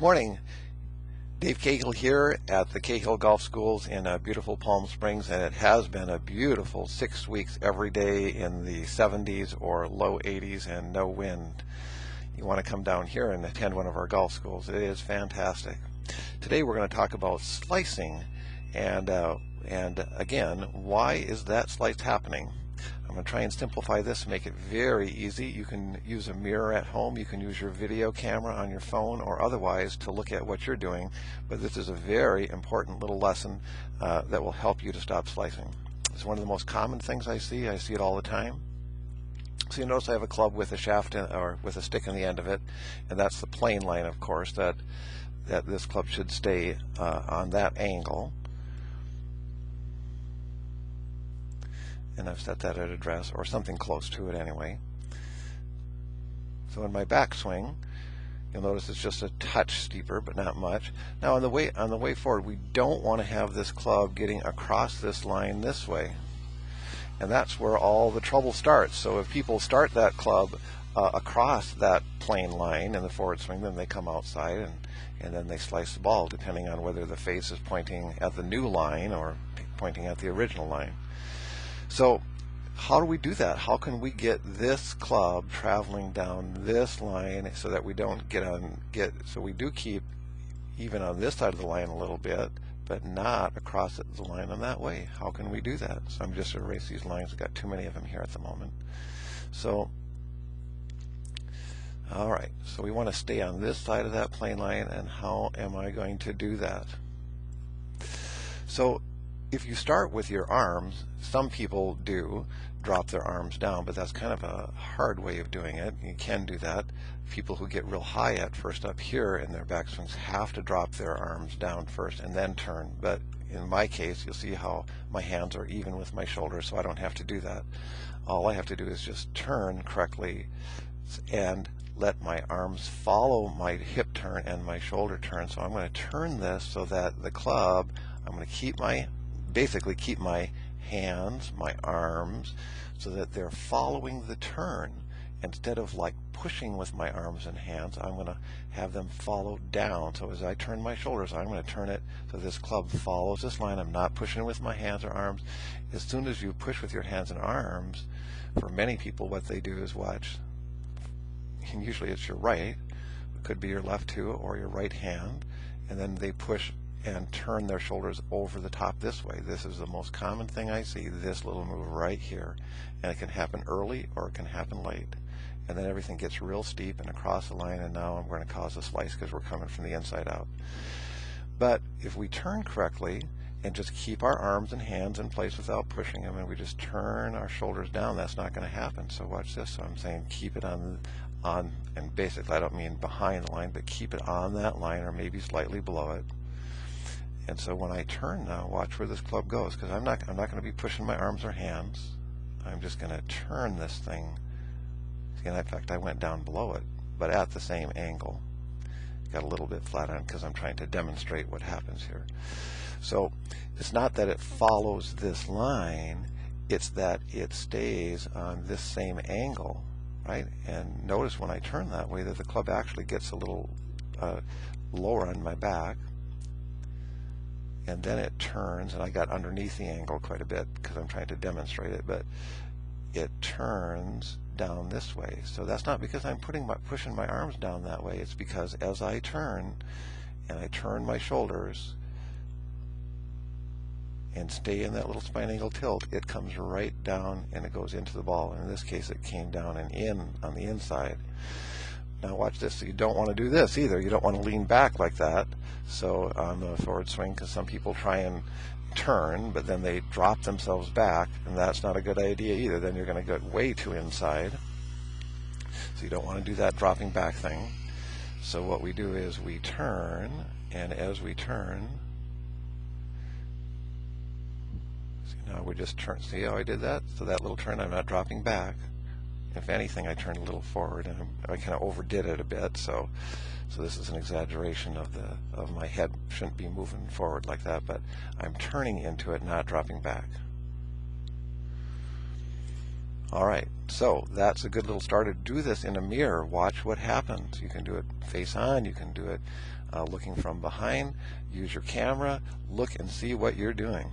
Morning. Dave Cahill here at the Cahill Golf Schools in beautiful Palm Springs, and it has been a beautiful 6 weeks every day in the 70s or low 80s and no wind. You want to come down here and attend one of our golf schools. It is fantastic. Today we're going to talk about slicing and again, why is that slice happening? I'm going to try and simplify this, make it very easy. You can use a mirror at home, you can use your video camera on your phone or otherwise to look at what you're doing, but this is a very important little lesson that will help you to stop slicing. It's one of the most common things I see it all the time. So you notice I have a club with a shaft or with a stick in the end of it, and that's the plane line, of course, that this club should stay on that angle. And I've set that at address or something close to it anyway. So in my backswing, you'll notice it's just a touch steeper, but not much. Now on the way forward, we don't want to have this club getting across this line this way, and that's where all the trouble starts. So if people start that club across that plane line in the forward swing, then they come outside and then they slice the ball, depending on whether the face is pointing at the new line or pointing at the original line. So how do we do that? How can we get this club traveling down this line so that we don't so we do keep even on this side of the line a little bit, but not across the line on that way? How can we do that? So I'm just going to erase these lines. I've got too many of them here at the moment. So alright, so we want to stay on this side of that plane line, and how am I going to do that? So if you start with your arms, some people do drop their arms down, but that's kind of a hard way of doing it. You can do that. People who get real high at first up here in their backswings have to drop their arms down first and then turn. But in my case, you'll see how my hands are even with my shoulders, so I don't have to do that. All I have to do is just turn correctly and let my arms follow my hip turn and my shoulder turn. So I'm going to turn this so that the club, I'm going to basically keep my hands, my arms, so that they're following the turn. Instead of like pushing with my arms and hands, I'm going to have them follow down. So as I turn my shoulders, I'm going to turn it so this club follows this line. I'm not pushing with my hands or arms. As soon as you push with your hands and arms, for many people what they do is watch, and usually it's your right, it could be your left too, or your right hand, and then they push and turn their shoulders over the top this way. This is the most common thing I see, this little move right here. And it can happen early or it can happen late. And then everything gets real steep and across the line, and now I'm going to cause a slice because we're coming from the inside out. But if we turn correctly and just keep our arms and hands in place without pushing them, and we just turn our shoulders down, that's not going to happen. So watch this. So I'm saying keep it on, and basically I don't mean behind the line, but keep it on that line or maybe slightly below it. And so when I turn now, watch where this club goes, because I'm not going to be pushing my arms or hands. I'm just going to turn this thing. And in fact, I went down below it, but at the same angle. Got a little bit flat on because I'm trying to demonstrate what happens here. So it's not that it follows this line, it's that it stays on this same angle, right? And notice when I turn that way that the club actually gets a little lower on my back. And then it turns, and I got underneath the angle quite a bit because I'm trying to demonstrate it, but it turns down this way. So that's not because I'm pushing my arms down that way. It's because as I turn, and I turn my shoulders and stay in that little spine angle tilt, it comes right down and it goes into the ball. And in this case, it came down and in on the inside. Now watch this. So you don't want to do this either. You don't want to lean back like that. So on the forward swing, because some people try and turn, but then they drop themselves back, and that's not a good idea either. Then you're going to get way too inside. So you don't want to do that dropping back thing. So what we do is we turn, and as we turn, see now we just turn. See how I did that? So that little turn, I'm not dropping back. If anything, I turned a little forward, and I kind of overdid it a bit. So this is an exaggeration of my head. Shouldn't be moving forward like that, but I'm turning into it, not dropping back. All right, so that's a good little start to do this in a mirror. Watch what happens. You can do it face on, you can do it looking from behind. Use your camera, look and see what you're doing.